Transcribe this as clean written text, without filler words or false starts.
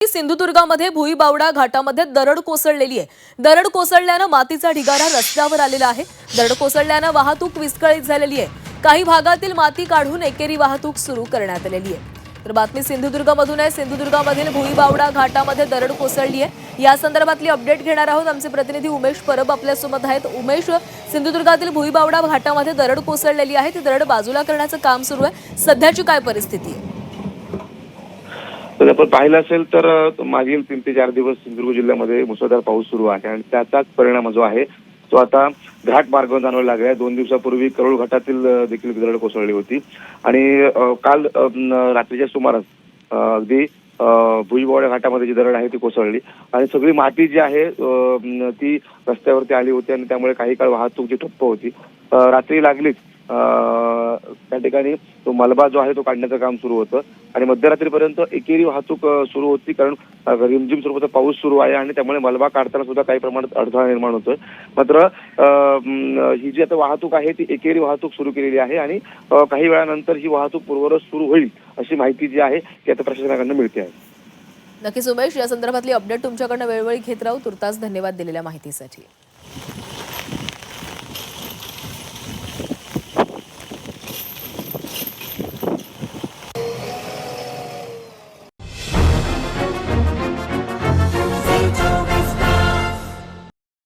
सिंधुदुर्गामध्ये भुईबावडा घाटामध्ये दरड कोसळलेली आहे। दरड कोसळल्याने मातीचा ढिगारा रस्त्यावर आलेला आहे। दरड कोसळल्याने वाहतूक विस्कळीत झालेली आहे। काही भागातील माती काढून एकेरी वाहतूक सुरू करण्यात आलेली आहे। तर बातमी सिंधुदुर्गमधून आहे। सिंधुदुर्गामधील भुईबावडा घाटामध्ये दरड कोसळली आहे। या संदर्भातली अपडेट घेणार आहोत। आमचे प्रतिनिधी उमेश परब आपल्यासोबत आहेत। उमेश, सिंधुदुर्गातील भुईबावडा घाटामध्ये दरड कोसळलेली आहे। ती दरड बाजूला करण्याचं काम सुरू आहे। सध्याची काय परिस्थिती आहे? तर आपण पाहिलं असेल तर मागील 3 ते 4 दिवस सिंधुदुर्ग जिल्ह्यामध्ये मुसळधार पाऊस सुरू आहे आणि त्याचाच परिणाम जो आहे तो आता घाट मार्गावर जाणवायला लागला आहे। 2 दिवसापूर्वी करोळ घाटातील देखील दरड कोसळली होती आणि काल रात्रीच्या सुमारास अगदी भुईबावडा घाटामध्ये जी दरड आहे ती कोसळली आणि सगळी माती जी आहे ती रस्त्यावरती आली होती आणि त्यामुळे काही काळ वाहतूक जी ठप्प होती। रात्री लागलीच त्या ठिकाणी तो मलबा जो आहे तो काढण्याचं काम सुरू होतं आणि मध्यरात्रीपर्यंत एकेरी वाहतूक सुरू होती, कारण रिमझिम स्वरूपाचा पाऊस सुरू आहे आणि त्यामुळे मलबा काढताना सुद्धा काही प्रमाणात अडथळा निर्माण होतोय। मात्र ही जी आता वाहतूक आहे ती एकेरी वाहतूक सुरू केलेली आहे आणि काही वेळानंतर ही वाहतूक पूर्ववत सुरू होईल अशी माहिती जी आहे ती आता प्रशासनाकडून मिळते आहे। नक्कीच उमेश, या संदर्भातली अपडेट तुमच्याकडनं वेळोवेळी घेत राहू। तुर्तास धन्यवाद दिलेल्या माहितीसाठी।